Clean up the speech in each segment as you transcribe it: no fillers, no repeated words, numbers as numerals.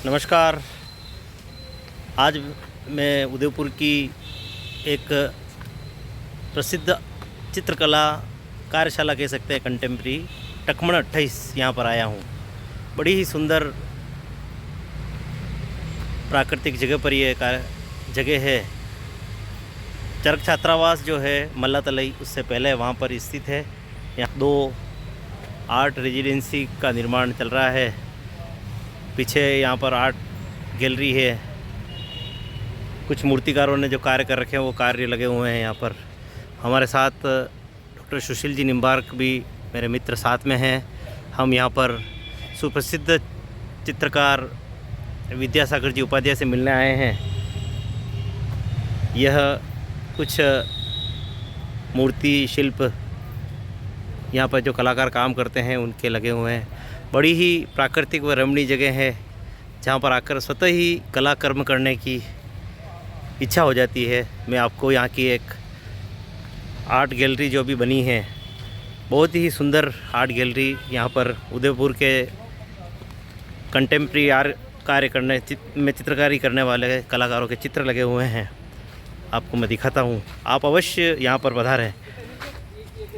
नमस्कार। आज मैं उदयपुर की एक प्रसिद्ध चित्रकला कार्यशाला कह सकते हैं, कंटेम्प्रेरी टकमण 28 यहाँ पर आया हूँ। बड़ी ही सुंदर प्राकृतिक जगह पर ये जगह है। चरक छात्रावास जो है मल्ला तलई, उससे पहले वहाँ पर स्थित है। यहाँ 2 आर्ट रेजिडेंसी का निर्माण चल रहा है। पीछे यहाँ पर आर्ट गैलरी है। कुछ मूर्तिकारों ने जो कार्य कर रखे हैं वो कार्य लगे हुए हैं यहाँ पर। हमारे साथ डॉक्टर सुशील जी निम्बार्क भी मेरे मित्र साथ में हैं। हम यहाँ पर सुप्रसिद्ध चित्रकार विद्यासागर जी उपाध्याय से मिलने आए हैं। यह कुछ मूर्ति शिल्प यहाँ पर जो कलाकार काम करते हैं उनके लगे हुए हैं। बड़ी ही प्राकृतिक व रमणीय जगह है जहाँ पर आकर स्वतः ही कला कर्म करने की इच्छा हो जाती है। मैं आपको यहाँ की एक आर्ट गैलरी जो भी बनी है, बहुत ही सुंदर आर्ट गैलरी, यहाँ पर उदयपुर के कंटेम्प्रेरी आर्ट कार्य करने में चित्रकारी करने वाले कलाकारों के चित्र लगे हुए हैं। आपको मैं दिखाता हूँ, आप अवश्य यहाँ पर पधारें।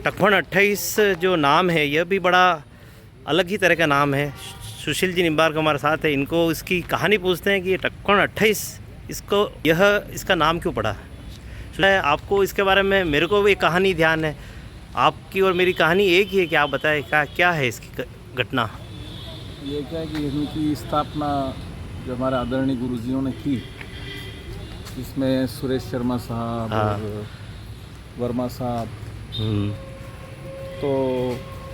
टकमण 28 जो नाम है यह भी बड़ा अलग ही तरह का नाम है। सुशील जी निम्बार्क हमारे साथ है। इनको इसकी कहानी पूछते हैं कि ये टकमण 28 इसका नाम क्यों पड़ा। आपको इसके बारे में, मेरे को भी एक कहानी ध्यान है, आपकी और मेरी कहानी एक ही है कि आप बताएं क्या है इसकी घटना। ये क्या है कि इनकी स्थापना जो हमारे आदरणीय गुरुजियों ने की, इसमें सुरेश शर्मा साहब और वर्मा साहब, तो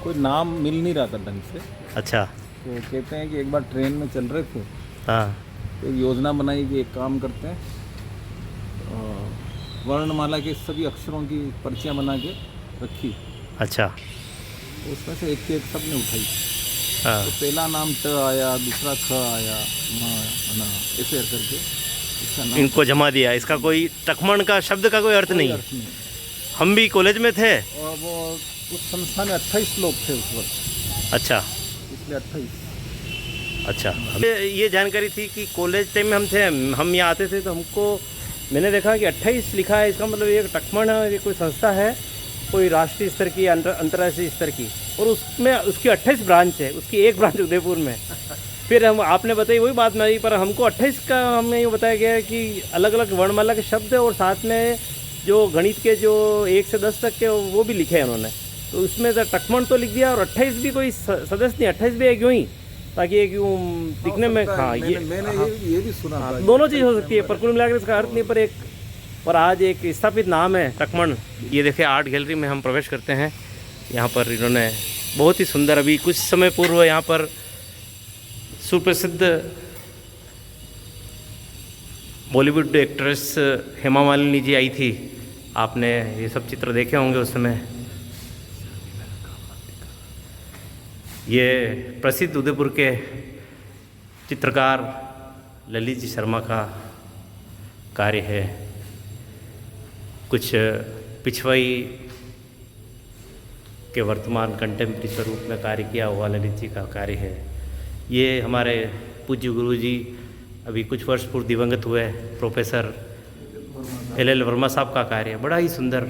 कोई नाम मिल नहीं रहा था ढंग से। अच्छा। तो कहते हैं कि एक बार ट्रेन में चल रहे थे, हाँ, तो एक योजना बनाई कि एक काम करते हैं, वर्णमाला के सभी अक्षरों की पर्चियाँ बना के रखी। अच्छा। तो उसमें से एक सबने उठाई। हाँ। तो पहला नाम ट आया, दूसरा ख आया, ऐसे करके इसका नाम इनको जमा दिया। इसका कोई टकमण का शब्द का कोई अर्थ नहीं। हम भी कॉलेज में थे और वो उस संस्था में 28 लोग थे उस वक्त। अच्छा। इसलिए 28। अच्छा। ये जानकारी थी कि कॉलेज टाइम में हम थे, हम यहाँ आते थे तो हमको मैंने देखा कि 28 लिखा है। इसका मतलब ये टकमण है, ये कोई संस्था है, कोई राष्ट्रीय स्तर की, अंतर्राष्ट्रीय स्तर की, और उसमें उसकी 28 ब्रांच है। उसकी एक ब्रांच उदयपुर में। फिर हम आपने बताई वही बात नहीं, पर हमको 28 का हमें ये बताया गया है कि अलग अलग वर्णमाला के शब्द है और साथ में जो गणित के जो 1 से 10 तक के वो भी लिखे हैं उन्होंने। तो उसमें तो टकमण तो लिख दिया और 28 भी कोई सदस्य नहीं, 28 भी एक यूँ ही, ताकि एक यूँ दिखने में। हाँ, मैंने ये भी सुना था। दोनों चीज़ हो सकती है, पर कुल मिलाकर इसका अर्थ नहीं, पर एक पर आज एक स्थापित नाम है टकमण। ये देखिए आर्ट गैलरी में हम प्रवेश करते हैं। यहाँ पर इन्होंने बहुत ही सुंदर, अभी कुछ समय पूर्व यहाँ पर सुप्रसिद्ध बॉलीवुड एक्ट्रेस हेमा मालिनी जी आई थी। आपने ये सब चित्र देखे होंगे उस समय। ये प्रसिद्ध उदयपुर के चित्रकार ललित जी शर्मा का कार्य है। कुछ पिछवाई के वर्तमान कंटेम्प्रेरी स्वरूप में कार्य किया हुआ ललित जी का कार्य है। ये हमारे पूज्य गुरु जी अभी कुछ वर्ष पूर्व दिवंगत हुए प्रोफेसर LL वर्मा साहब का कार्य बड़ा ही सुंदर,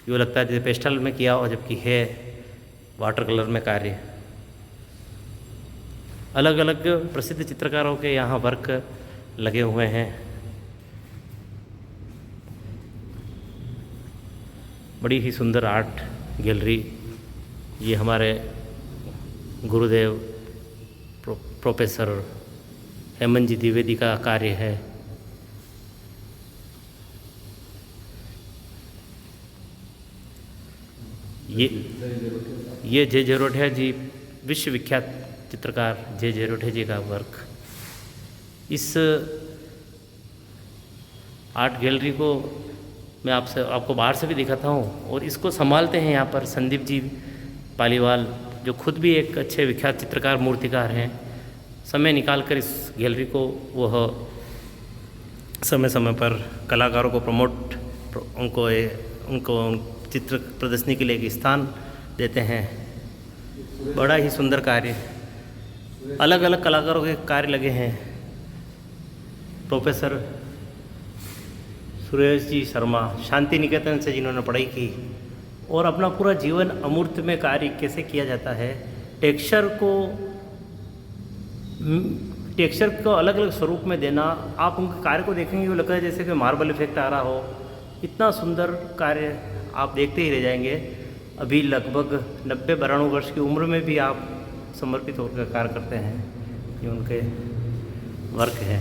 यूँ लगता है जैसे पेस्टल में किया हो, जबकि है वाटर कलर में कार्य। अलग अलग प्रसिद्ध चित्रकारों के यहाँ वर्क लगे हुए हैं। बड़ी ही सुंदर आर्ट गैलरी। ये हमारे गुरुदेव प्रोफेसर हेमंत जी द्विवेदी का कार्य है। ये जे झरोठिया जी, विश्वविख्यात चित्रकार जे झरोठिया जी का वर्क। इस आर्ट गैलरी को मैं आपको बाहर से भी दिखाता हूँ, और इसको संभालते हैं यहाँ पर संदीप जी पालीवाल, जो खुद भी एक अच्छे विख्यात चित्रकार मूर्तिकार हैं। समय निकालकर इस गैलरी को वह समय समय पर कलाकारों को उनको चित्र प्रदर्शनी के लिए एक स्थान देते हैं। बड़ा ही सुंदर कार्य। अलग अलग कलाकारों के कार्य लगे हैं। प्रोफेसर सुरेश जी शर्मा शांति निकेतन से जिन्होंने पढ़ाई की और अपना पूरा जीवन अमूर्त में कार्य कैसे किया जाता है, टेक्सचर को अलग अलग स्वरूप में देना। आप उनके कार्य को देखेंगे वो लगता है जैसे कि मार्बल इफेक्ट आ रहा हो। इतना सुंदर कार्य आप देखते ही रह जाएंगे। अभी लगभग 90-92 वर्ष की उम्र में भी आप समर्पित होकर कार्य करते हैं, ये उनके वर्क है।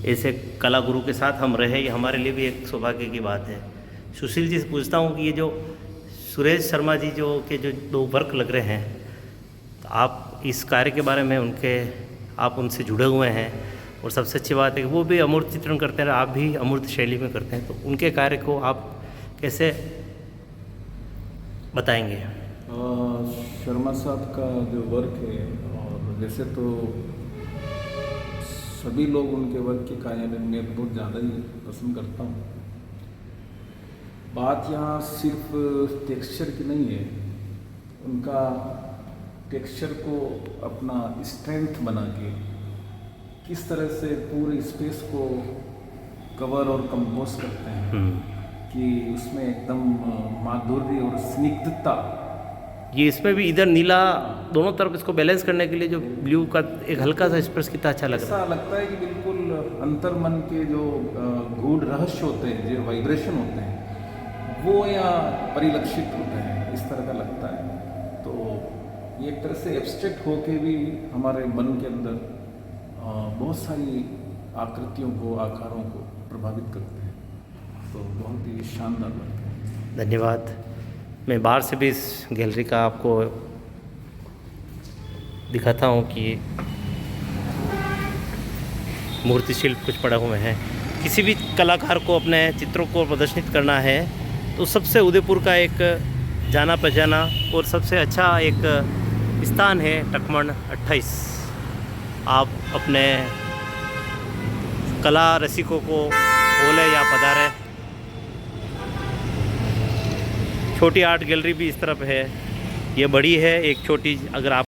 ऐसे कला गुरु के साथ हम रहे, ये हमारे लिए भी एक सौभाग्य की बात है। सुशील जी से पूछता हूँ कि ये जो सुरेश शर्मा जी जो के 2 वर्क लग रहे हैं, तो आप इस कार्य के बारे में आप उनसे जुड़े हुए हैं और सबसे अच्छी बात है कि वो भी अमूर्त चित्रण करते हैं, आप भी अमूर्त शैली में करते हैं, तो उनके कार्य को आप कैसे बताएंगे? शर्मा साहब का जो वर्क है, और वैसे तो सभी लोग उनके वर्क के कार्यालय में बहुत ज़्यादा ही पसंद करता हूँ। बात यहाँ सिर्फ टेक्सचर की नहीं है, उनका टेक्सचर को अपना स्ट्रेंथ बना के किस तरह से पूरे स्पेस को कवर और कंपोज करते हैं कि उसमें एकदम माधुर्य और स्निग्धता। ये इसमें भी इधर नीला दोनों तरफ इसको बैलेंस करने के लिए जो ब्लू का एक हल्का सा स्पर्श कितना अच्छा लग रहा है। ऐसा लगता है कि बिल्कुल अंतर्मन के जो गूढ़ रहस्य होते हैं, जो वाइब्रेशन होते हैं, वो यहाँ परिलक्षित होते हैं, इस तरह का लगता है। तो ये एक तरह से एब्स्ट्रैक्ट होके भी हमारे मन के अंदर बहुत सारी आकृतियों को, आकारों को प्रभावित करते हैं। तो बहुत ही शानदार लगता है। धन्यवाद। मैं बाहर से भी इस गैलरी का आपको दिखाता हूँ कि मूर्ति शिल्प कुछ पड़े हुए हैं। किसी भी कलाकार को अपने चित्रों को प्रदर्शित करना है तो सबसे उदयपुर का एक जाना पहचाना और सबसे अच्छा एक स्थान है टकमण 28। आप अपने कला रसिकों को बोले या पधारे। छोटी आर्ट गैलरी भी इस तरफ है, ये बड़ी है, एक छोटी अगर आप